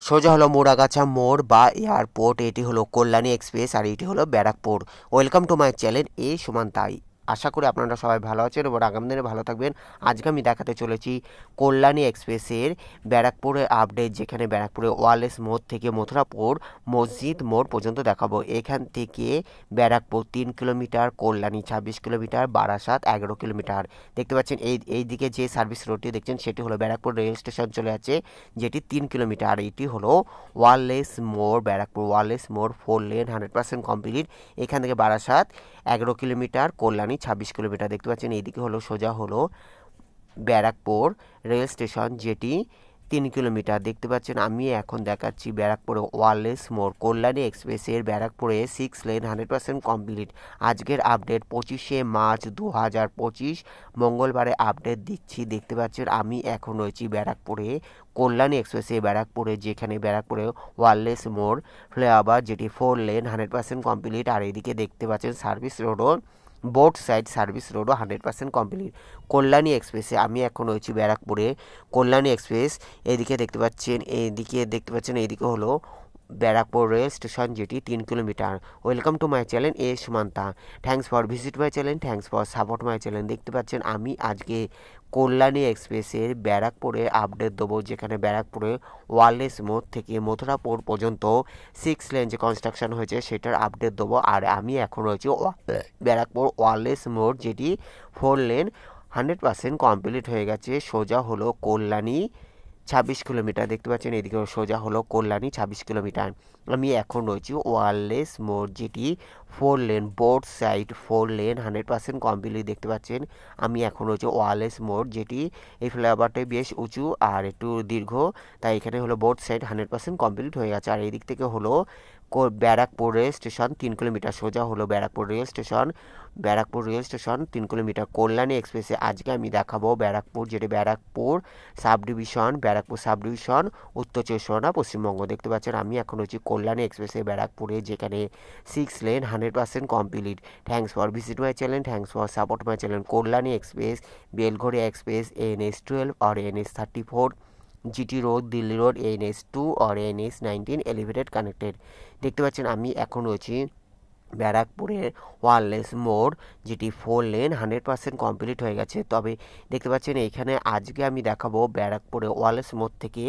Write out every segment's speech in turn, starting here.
সোজা হলো মুড়াগাছা মোড় বা এয়ারপোর্ট। এটি হলো কল্যাণী এক্সপ্রেস আর এটি হলো Barrackpore. Welcome to my channel এ সমান তাই। আশা করি আপনারা সবাই ভালো আছেন এবং আগামী দিনে ভালো থাকবেন। আজকে আমি দেখাতে চলেছি কল্যাণী এক্সপ্রেসের ব্যারাকপুরের আপডেট, যেখানে ব্যারাকপুরে ওয়ারলেস মোড় থেকে মথুরাপুর মসজিদ মোড় পর্যন্ত দেখাবো। এখান থেকে Barrackpore 3 kilometre, Kalyani 26 kilometre, Barasat 11 kilometre. দেখতে পাচ্ছেন এই দিকে যে সার্ভিস রোডটি দেখছেন সেটি হলো ব্যারাকপুর রেল স্টেশন চলে আছে, যেটি 3 কিলোমিটার। আর এটি হলো ওয়ারলেস মোড়, ব্যারাকপুর ওয়ারলেস মোড় 4 লেন 100% কমপ্লিট। এখান থেকে বারাসাত 11 কিলোমিটার, কল্যাণী 26 কিলোমিটার। দেখতে পাচ্ছেন এইদিকে হলো সোজা হলো ব্যারাকপুর রেল স্টেশন, যেটি 3 কিলোমিটার। দেখতে পাচ্ছেন আমি এখন দেখাচ্ছি ব্যারাকপুরে ওয়ারলেস মোড় কল্যাণী এক্সপ্রেসের ব্যারাকপুরে 6 লেন 100% কমপ্লিট। আজকের আপডেট 25শে মার্চ 2025 মঙ্গলবারে আপডেট দিচ্ছি। দেখতে পাচ্ছেন আমি এখন রয়েছি ব্যারাকপুরে কল্যাণী এক্সপ্রেসে ব্যারাকপুরে, যেখানে ব্যারাকপুরে ওয়ারলেস মোড় ফ্লাইওভার, যেটি 4 লেন 100% কমপ্লিট। আর এদিকে দেখতে পাচ্ছেন সার্ভিস রোডও, বোথ সাইড সার্ভিস রোডও 100% কমপ্লিট। কল্যাণী এক্সপ্রেসে আমি এখন রয়েছি ব্যারাকপুরে কল্যাণী এক্সপ্রেস। এইদিকে দেখতে পাচ্ছেন এইদিকে হলো ব্যারাকপুর রেল স্টেশন, যেটি 3 kilometre. Welcome to my channel এ Sumanta. Thanks for visit my channel, thanks for support my channel. দেখতে পাচ্ছেন আমি আজকে কল্যাণী এক্সপ্রেসের ব্যারাকপুরে আপডেট দেবো, যেখানে ব্যারাকপুরে ওয়ারলেস মোড় থেকে মথুরাপুর পর্যন্ত 6 লেন যে কনস্ট্রাকশন হয়েছে সেটার আপডেট দেবো। আর আমি এখন রয়েছি ব্যারাকপুর ওয়ারলেস মোড়, যেটি 4 লেন 100% কমপ্লিট হয়ে গেছে। সোজা হলো কল্যাণী 26 কিলোমিটার। দেখতে পাচ্ছেন এদিকে সোজা হলো কল্যাণী 26 কিলোমিটার। আমি এখন রয়েছি ওয়ারলেস মোড়, যেটি 4 lane, both side 4 lane 100% complete. দেখতে পাচ্ছেন আমি এখন রয়েছি ওয়ারলেস মোড়, যেটি এই ফ্লাইওভারটাই বেশ উঁচু আর একটু দীর্ঘ, তাই এখানে হলো বোথ সাইড 100% কমপ্লিট হয়ে গেছে। আর এই দিক থেকে হলো ব্যারাকপুর রেল স্টেশন 3 কিলোমিটার। সোজা হলো Barrackpore rail station, 3 kilometre. Kalyani এক্সপ্রেসে আজকে আমি দেখাবো ব্যারাকপুর, যেটি ব্যারাকপুর সাব ডিভিশন উত্তর 24 পশ্চিমবঙ্গ। দেখতে পাচ্ছেন আমি এখন হচ্ছি কল্যাণী এক্সপ্রেসে ব্যারাকপুরে, যেখানে 6 lane 100% complete. Thanks for visit my channel, thanks for support my channel. Kalyani express, Belgharia express NH12 और NH34, GT road, Delhi road NH2 और NH19 এলিভেটেড কানেক্টেড। দেখতে পাচ্ছেন আমি এখন রয়েছি ব্যারাকপুরের ওয়ারলেস মোড়, যেটি 4 লেন 100% কমপ্লিট হয়ে গেছে। তবে দেখতে পাচ্ছেন এইখানে আজকে আমি দেখাবো ব্যারাকপুরে ওয়ারলেস মোড় থেকে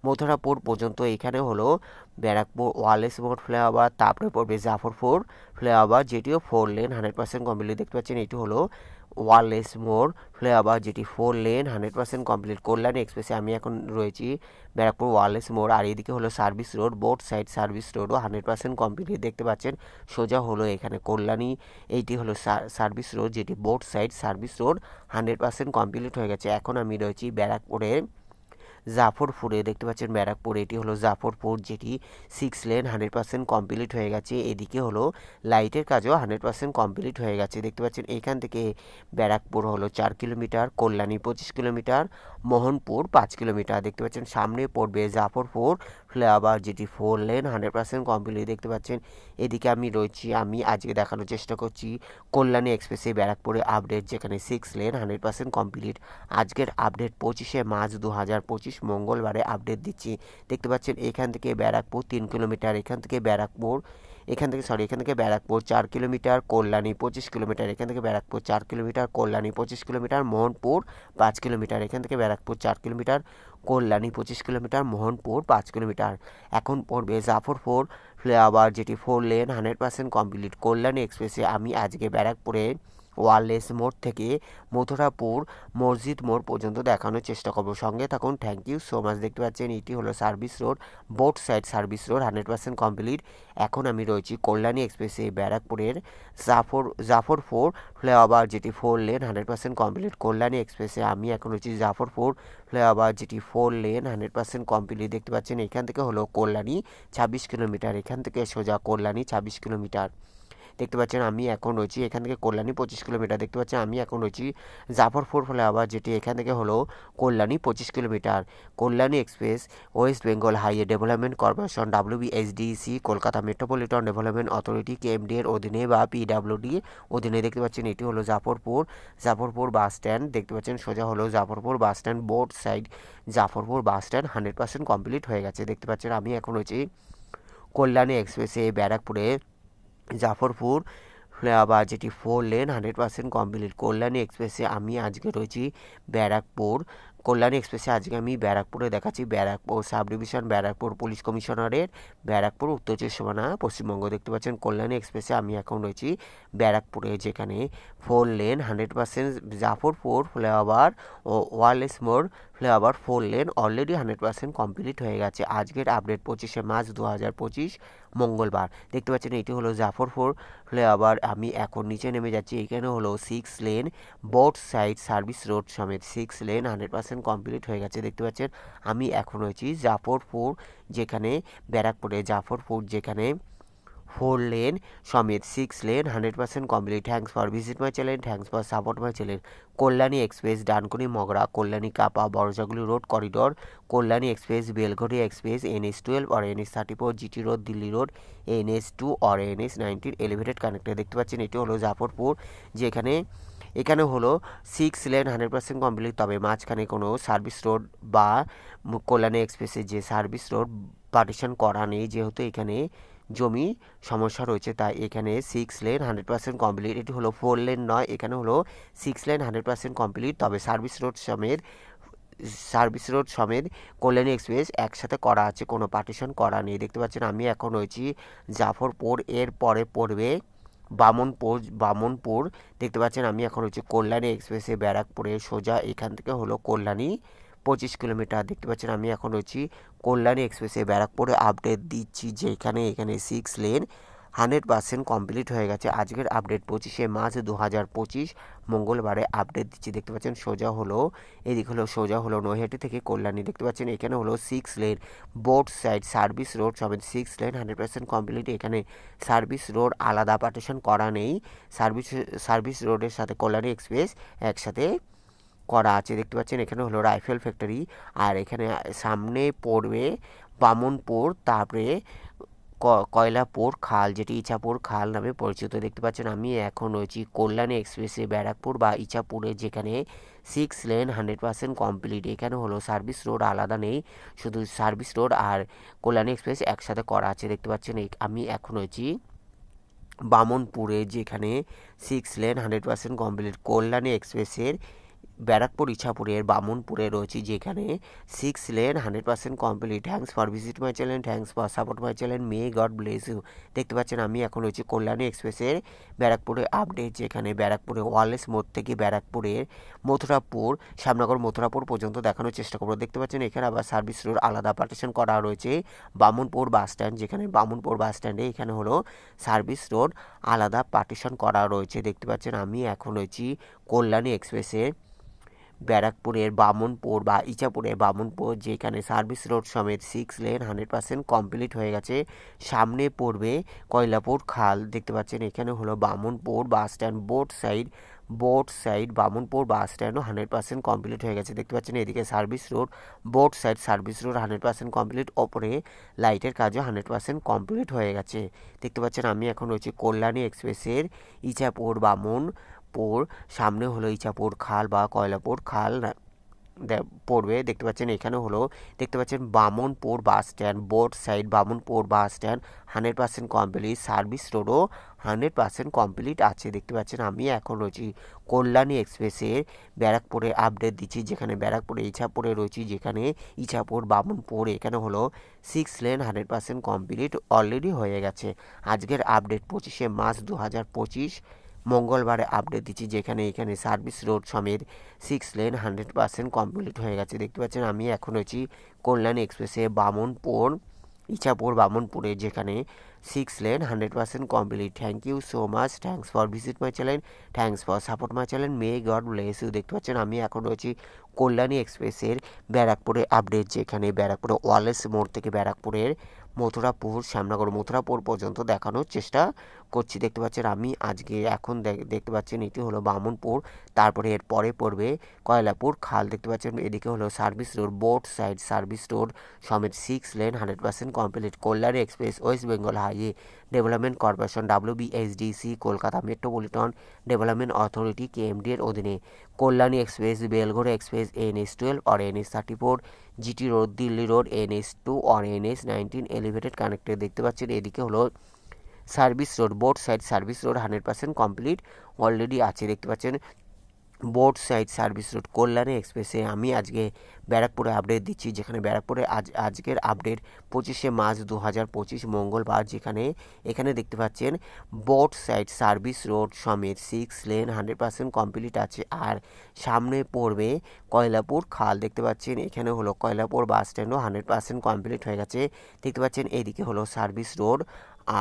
মথুরাপুর পর্যন্ত। এখানে হলো ব্যারাকপুর ওয়ারলেস মোড় ফ্লাইওভার, তারপরে পড়বে জাফরপুর ফ্লাইওভার, যেটিও 4 লেন 100% কমপ্লিট। দেখতে পাচ্ছেন এটি হলো ওয়ারলেস মোড় ফ্লাইওভার, যেটি 4 লেন 100% কমপ্লিট। কল্যাণী এক্সপ্রেসে আমি এখন রয়েছি ব্যারাকপুর ওয়ারলেস মোড়। আর এদিকে হলো service road, both side service রোডও 100% কমপ্লিট। দেখতে পাচ্ছেন সোজা হলো এখানে কল্যাণী, এইটি হলো সার্ভিস রোড, যেটি both side service road 100% complete হয়ে গেছে। এখন আমি রয়েছি ব্যারাকপুরে জাফরপুরে। দেখতে পাচ্ছেন ব্যারাকপুর, এটি হলো জাফরপুর, যেটি 6 লেন 100% কমপ্লিট হয়ে গেছে। এদিকে হলো লাইটের কাজও 100% কমপ্লিট হয়ে গেছে। দেখতে পাচ্ছেন এখান থেকে ব্যারাকপুর হলো 4 kilometre, Kalyani 25 kilometre, Mohanpur 5 kilometre. দেখতে পাচ্ছেন সামনে পড়বে জাফরপুর ফ্লাইওভার, যেটি 4 লেন 100% কমপ্লিট। দেখতে পাচ্ছেন এদিকে আমি রয়েছি, আমি আজকে দেখানোর চেষ্টা করছি কল্যাণী এক্সপ্রেসে ব্যারাকপুরে আপডেট, যেখানে 6 লেন 100% কমপ্লিট। আজকের আপডেট 25শে মার্চ 2025 মঙ্গলবারে আপডেট দিচ্ছি। দেখতে পাচ্ছেন এখান থেকে ব্যারাকপুর 3 কিলোমিটার, এখান থেকে ব্যারাকপুর 4 কিলোমিটার, কল্যাণী 25 কিলোমিটার, এখান থেকে Barrackpore 4 kilometre, Kalyani 25 kilometre, Mohanpur 5 kilometre, এখান থেকে Barrackpore 4 kilometre, Kalyani 25 kilometre, Mohanpur 5 kilometre. এখন পড়বে জাফরপুর ফ্লাইওভার, যেটি 4 লেন 100% কমপ্লিট। কল্যাণী এক্সপ্রেসে আমি আজকে ব্যারাকপুরে ওয়ারলেস মোড় থেকে মথুরাপুর মসজিদ মোড় পর্যন্ত দেখানোর চেষ্টা করব। সঙ্গে থাকুন, থ্যাংক ইউ সো মাচ। দেখতে পাচ্ছেন এটি হলো service road, both side service road 100% complete. এখন আমি রয়েছি কল্যাণী এক্সপ্রেসে ব্যারাকপুরের জাফরপুর ফ্লাইওভার, যেটি 4 লেন 100% কমপ্লিট। কল্যাণী এক্সপ্রেসে আমি এখন রয়েছি জাফরপুর ফ্লাইওভার, যেটি 4 লেন 100% কমপ্লিট। দেখতে পাচ্ছেন এখান থেকে হলো কল্যাণী 26 কিলোমিটার, এখান থেকে সোজা কল্যাণী 26 কিলোমিটার। দেখতে পাচ্ছেন আমি এখন রয়েছি এখান থেকে কল্যাণী 25 কিলোমিটার। দেখতে পাচ্ছেন আমি এখন রয়েছি জাফরপুর ফ্লাইওভার, যেটি এখান থেকে হলো Kalyani 25 kilometre. Kalyani express West Bengal highway development corporation WBSDC Kolkata metropolitan development authority KMD এর অধীনে বা PWD অধীনে। দেখতে পাচ্ছেন এটি হলো জাফরপুর বাস স্ট্যান্ড। দেখতে পাচ্ছেন সোজা হলো জাফরপুর বাস স্ট্যান্ড, বোথ সাইড জাফরপুর বাস স্ট্যান্ড 100% কমপ্লিট হয়ে গেছে। দেখতে পাচ্ছেন আমি এখন রয়েছি কল্যাণী এক্সপ্রেসে ব্যারাকপুরে জাফরপুর ফ্লাইওভার, যেটি 4 লেন 100% কমপ্লিট। কল্যাণী এক্সপ্রেসে আমি আজকে রয়েছি ব্যারাকপুর। কল্যাণী এক্সপ্রেসে আজকে আমি ব্যারাকপুরে দেখাচ্ছি, Barrackpore sub division, Barrackpore police কমিশনারের, ব্যারাকপুর, উত্তর চব্বিশ পরগনা, পশ্চিমবঙ্গ। দেখতে পাচ্ছেন কল্যাণী এক্সপ্রেসে আমি এখন রয়েছি ব্যারাকপুরে, যেখানে 4 লেন 100% জাফরপুর ফ্লাইওভার ও ওয়ারলেস মোড় ফ্লাইওভার 4 লেন অলরেডি 100% কমপ্লিট হয়ে গেছে। আজকের আপডেট 25শে মার্চ 2025 মঙ্গলবার। দেখতে পাচ্ছেন এটি হলো জাফরপুর ফ্লাইওভার। আমি এখন নিচে নেমে যাচ্ছি। এখানে হলো 6 lane both side service road সমেত 6 লেন 100% কমপ্লিট হয়ে গেছে। দেখতে পাচ্ছেন আমি এখন রয়েছি জাফরপুর, যেখানে ব্যারাকপুরে জাফরপুর, যেখানে 4 লেন সমেত 6 lane 100% complete. Thanks for visit my channel, thanks for support my channel. Kalyani express Dankuni Magra, Kalyani কাপা, Barajaguli road corridor, Kalyani express Belgharia express NH12 और NH34, GT road Delhi road, NH2 और NH19 এলিভেটেড কানেক্টেড। দেখতে পাচ্ছেন এটি হলো জাফরপুর, যেখানে এখানে হলো 6 লেন 100% কমপ্লিট, তবে মাঝখানে কোনো সার্ভিস রোড বা কল্যাণী এক্সপ্রেসে যে সার্ভিস রোড পার্টিশন করা নেই, যেহেতু এখানে জমি সমস্যা রয়েছে, তাই এখানে 6 লেন 100% কমপ্লিট। এটি হলো 4 লেন নয়, এখানে হলো 6 লেন 100% কমপ্লিট, তবে সার্ভিস রোড সমেত কল্যাণী এক্সপ্রেস একসাথে করা আছে, কোনো পার্টিশন করা নেই। দেখতে পাচ্ছেন আমি এখন রয়েছি জাফরপুর, এর পরে পড়বে বামনপুর। দেখতে পাচ্ছেন আমি এখন রয়েছি কল্যাণী এক্সপ্রেসে ব্যারাকপুরে, সোজা এখান থেকে হলো কল্যাণী 25 কিলোমিটার। দেখতে পাচ্ছেন আমি এখন রয়েছি কল্যাণী এক্সপ্রেসে ব্যারাকপুরে আপডেট দিচ্ছি, যে এখানে 6 লেন 100% কমপ্লিট হয়ে গেছে। আজকের আপডেট 25শে মার্চ 2025 মঙ্গলবারে আপডেট দিচ্ছি। দেখতে পাচ্ছেন সোজা হলো নৈহাটি থেকে কল্যাণী। দেখতে পাচ্ছেন এখানে হলো 6 lane both side service road সমেত 6 লেন 100% কমপ্লিট। এখানে সার্ভিস রোড আলাদা পার্টিশন করা নেই, সার্ভিস রোডের সাথে কল্যাণী এক্সপ্রেস একসাথে করা আছে। দেখতে পাচ্ছেন এখানে হলো রাইফেল ফ্যাক্টরি, আর এখানে সামনে পড়বে বামনপুর, তারপরে কয়লাপুর খাল, যেটি ইছাপুর খাল নামে পরিচিত। দেখতে পাচ্ছেন আমি এখন রয়েছি কল্যাণী এক্সপ্রেসে ব্যারাকপুর বা ইছাপুরে, যেখানে 6 লেন 100% কমপ্লিট। এখানে হলো সার্ভিস রোড আলাদা নেই, শুধু সার্ভিস রোড আর কল্যাণী এক্সপ্রেস একসাথে করা আছে। দেখতে পাচ্ছেন আমি এখন রয়েছি বামনপুরে, যেখানে 6 লেন 100% কমপ্লিট। কল্যাণী এক্সপ্রেসের ব্যারাকপুর ইছাপুরের বামনপুরে রয়েছি, যেখানে 6 lane 100% complete. Thanks for visit my channel, thanks for support my channel, may God bless you. দেখতে পাচ্ছেন আমি এখন রয়েছি কল্যাণী এক্সপ্রেসের ব্যারাকপুরে আপডেট, যেখানে ব্যারাকপুরে ওয়ারলেস মোড় থেকে ব্যারাকপুরের শ্যামনগর মথুরাপুর পর্যন্ত দেখানোর চেষ্টা করবো। দেখতে পাচ্ছেন এখানে আবার সার্ভিস রোড আলাদা পার্টিশন করা রয়েছে বামনপুর বাস স্ট্যান্ড, যেখানে বামনপুর বাস স্ট্যান্ডে এখানে হলো সার্ভিস রোড আলাদা পার্টিশন করা রয়েছে। দেখতে পাচ্ছেন আমি এখন রয়েছি কল্যাণী এক্সপ্রেসে ব্যারাকপুরের বামনপুর বা ইছাপুরের বামনপুর, যেখানে সার্ভিস রোড সমেত 6 লেন 100% কমপ্লিট হয়ে গেছে। সামনে পড়বে কয়লাপুর খাল। দেখতে পাচ্ছেন এখানে হলো Bamanpur bus stand, both side Bamanpur বাস স্ট্যান্ডও 100% কমপ্লিট হয়ে গেছে। দেখতে পাচ্ছেন এদিকে service road, both side service road 100% complete, ওপরে লাইটের কাজও 100% কমপ্লিট হয়ে গেছে। দেখতে পাচ্ছেন আমি এখন রয়েছি কল্যাণী এক্সপ্রেসের ইছাপুর বামনপুর, সামনে হলো ইছাপুর খাল বা কয়লাপুর খাল পড়বে। দেখতে পাচ্ছেন এখানে হলো Bamanpur bus stand, both side Bamanpur bus stand 100% complete, service রোডও 100% কমপ্লিট আছে। দেখতে পাচ্ছেন আমি এখন রয়েছি কল্যাণী এক্সপ্রেসের ব্যারাকপুরে আপডেট দিচ্ছি, যেখানে ব্যারাকপুরে ইছাপুরে রয়েছি, যেখানে ইছাপুর বামনপুর এখানে হলো 6 লেন 100% কমপ্লিট অলরেডি হয়ে গেছে। আজকের আপডেট 25শে মার্চ 2025 মঙ্গলবারে আপডেট দিচ্ছি, যেখানে এখানে সার্ভিস রোড সমেত 6 লেন 100% কমপ্লিট হয়ে গেছে। দেখতে পাচ্ছেন আমি এখন রয়েছি কল্যাণী এক্সপ্রেসে ইছাপুর বামনপুরে, যেখানে 6 lane 100% complete. Thank you so much, thanks for visit my channel, thanks for support my channel, may God bless you. দেখতে পাচ্ছেন আমি এখন রয়েছি কল্যাণী এক্সপ্রেসের ব্যারাকপুরে আপডেট, যেখানে ব্যারাকপুরে ওয়ারলেস মোড় থেকে ব্যারাকপুরের শ্যামনগর মথুরাপুর পর্যন্ত দেখানোর চেষ্টা করছি দেখতে পাচ্ছেন আমি আজকে এখন দেখতে পাচ্ছেন এটি হলো বামুনপুর, তারপরে এর পরে পড়বে কয়লাপুর খাল দেখতে পাচ্ছেন। এদিকে হলো service road, boat side service road সমেত 6 lane 100% complete. Kalyani express West Bengal highway development corporation WBHDC Kolkata metropolitan development authority KMD এর অধীনে। কল্যাণী এক্সপ্রেস বেলঘড়া এক্সপ্রেস NH12 और NH34, GT road Delhi road NH2 और NH19 এলিভেটেড কানেক্টেড দেখতে পাচ্ছেন। এদিকে হলো service road, boat side service road 100% complete already আছে দেখতে পাচ্ছেন। Boat side service road Kalyani এক্সপ্রেসে আমি আজকে ব্যারাকপুরে আপডেট দিচ্ছি, যেখানে ব্যারাকপুরে আজকের আপডেট 25শে মার্চ 2025 মঙ্গলবার, যেখানে এখানে দেখতে পাচ্ছেন বোট সাইড সার্ভিস রোড সমেত 6 লেন 100% কমপ্লিট আছে। আর সামনে পড়বে কয়লাপুর খাল দেখতে পাচ্ছেন। এখানে হলো কয়লাপুর বাস স্ট্যান্ডও 100% কমপ্লিট হয়ে গেছে দেখতে পাচ্ছেন। এইদিকে হলো সার্ভিস রোড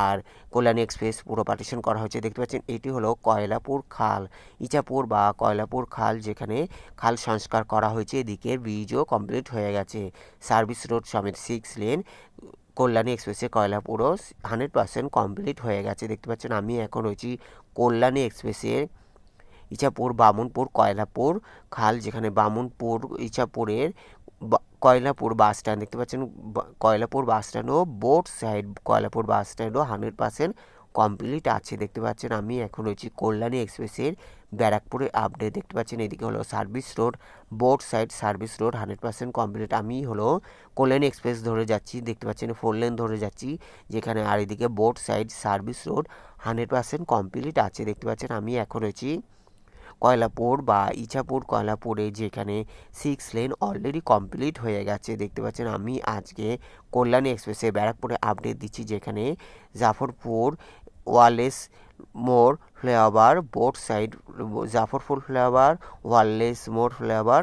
আর কল্যাণী এক্সপ্রেস পুরো পার্টিশন করা হয়েছে দেখতে পাচ্ছেন। এটি হলো কয়লাপুর খাল, ইচাপুর বা কয়লাপুর খাল, যেখানে খাল সংস্কার করা হয়েছে। এদিকে ব্রিজও কমপ্লিট হয়ে গেছে। সার্ভিস রোড সমেত 6 লেন কল্যাণী এক্সপ্রেসে কয়লাপুরও 100% কমপ্লিট হয়ে গেছে দেখতে পাচ্ছেন। আমি এখন রয়েছি কল্যাণী এক্সপ্রেসের ইচাপুর বামুনপুর কয়লাপুর খাল, যেখানে বামুনপুর ইচাপুরের কয়লাপুর বাস স্ট্যান্ড দেখতে পাচ্ছেন। কয়লাপুর বাস স্ট্যান্ডও বোট সাইড কয়লাপুর বাস স্ট্যান্ডও 100% কমপ্লিট আছে দেখতে পাচ্ছেন। আমি এখন রয়েছি কল্যাণী এক্সপ্রেসের ব্যারাকপুরে আপডেট দেখতে পাচ্ছেন। এদিকে হলো service road, boat side service road 100% complete. আমি হলো কল্যাণী এক্সপ্রেস ধরে যাচ্ছি দেখতে পাচ্ছেন, 4 লেন ধরে যাচ্ছি যেখানে। আর এদিকে boat side service road 100% complete আছে দেখতে পাচ্ছেন। আমি এখন রয়েছি কয়লাপুর বা ইছাপুর কয়লাপুরে, যেখানে 6 লেন অলরেডি কমপ্লিট হয়ে গেছে দেখতে পাচ্ছেন। আমি আজকে কল্যাণী এক্সপ্রেসে ব্যারাকপুরে আপডেট দিচ্ছি, যেখানে জাফরপুর ওয়ারলেস মোড় flyover boat side Jafarpur flyover wireless মোড় ফ্লাইওভার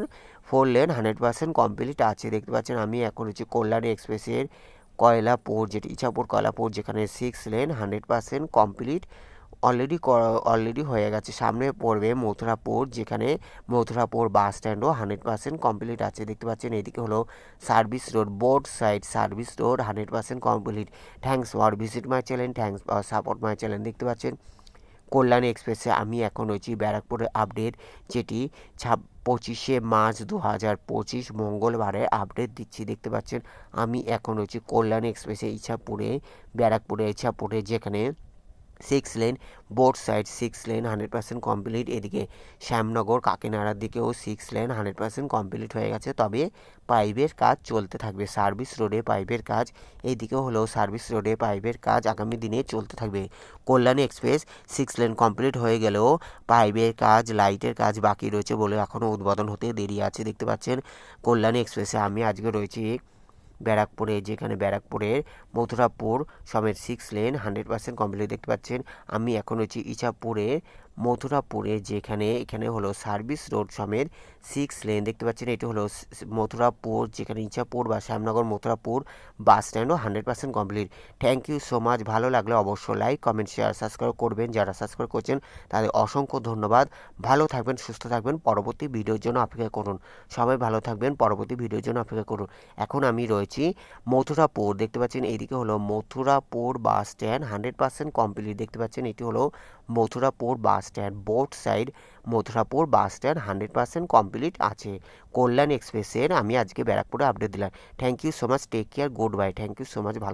4 লেন 100% কমপ্লিট আছে দেখতে পাচ্ছেন। আমি এখন হচ্ছে কল্যাণী এক্সপ্রেসের কয়লাপুর, যেটি ইছাপুর কয়লাপুর, যেখানে 6 লেন 100% কমপ্লিট অলরেডি হয়ে গেছে। সামনে পড়বে মথুরাপুর, যেখানে মথুরাপুর বাস স্ট্যান্ডও 100% কমপ্লিট আছে দেখতে পাচ্ছেন। এদিকে হলো service road, boat side service road 100% complete. Thanks for visit my channel, thanks for support my channel দেখতে পাচ্ছেন। কল্যাণী এক্সপ্রেসে আমি এখন রয়েছি ব্যারাকপুরের আপডেট, যেটি 25শে মার্চ 2025 মঙ্গলবারে আপডেট দিচ্ছি দেখতে পাচ্ছেন। আমি এখন রয়েছি কল্যাণী এক্সপ্রেসে ইছাপুরে, যেখানে 6 lane boat side 6 lane 100% complete. এদিকে শ্যামনগর কাকিনাড়ার দিকেও 6 লেন 100% কমপ্লিট হয়ে গেছে, তবে পাইপের কাজ চলতে থাকবে। সার্ভিস রোডে পাইপের কাজ, এইদিকেও হলো সার্ভিস রোডে পাইপের কাজ আগামী দিনে চলতে থাকবে। কল্যাণী এক্সপ্রেস 6 লেন কমপ্লিট হয়ে গেলেও পাইপের কাজ লাইটের কাজ বাকি রয়েছে বলে এখনও উদ্বোধন হতে দেরি আছে দেখতে পাচ্ছেন। কল্যাণী এক্সপ্রেসে আমি আজকে রয়েছি ব্যারাকপুরে, যেখানে ব্যারাকপুরের মথুরাপুর সমেত 6 লেন 100% কমপ্লিট দেখতে পাচ্ছেন। আমি এখন রয়েছি ইছাপুরে মথুরাপুরে, যেখানে এখানে হলো সার্ভিস রোড সমেত 6 লেন দেখতে পাচ্ছেন। এটি হলো মথুরাপুর, যেখানে ইছাপুর বা শ্যামনগর মথুরাপুর বাস স্ট্যান্ডও 100% complete. Thank you so much. ভালো লাগলে অবশ্যই লাইক কমেন্ট শেয়ার সাবস্ক্রাইব করবেন। যারা সাবস্ক্রাইব করছেন তাদের অসংখ্য ধন্যবাদ। ভালো থাকবেন, সুস্থ থাকবেন, পরবর্তী ভিডিওর জন্য অপেক্ষা করুন। সবাই ভালো থাকবেন, পরবর্তী ভিডিওর জন্য অপেক্ষা করুন। এখন আমি রয়েছি মথুরাপুর দেখতে পাচ্ছেন। এইদিকে হলো মথুরাপুর বাস স্ট্যান্ড 100% কমপ্লিট দেখতে পাচ্ছেন। এটি হলো Mathurapur bus stand, both side Mathurapur bus stand 100% complete আছে। কল্যাণ এক্সপ্রেসের আমি আজকে ব্যারাকপুরে আপডেট দিলাম। Thank you so much, take care, good bye, thank you so much. ভালো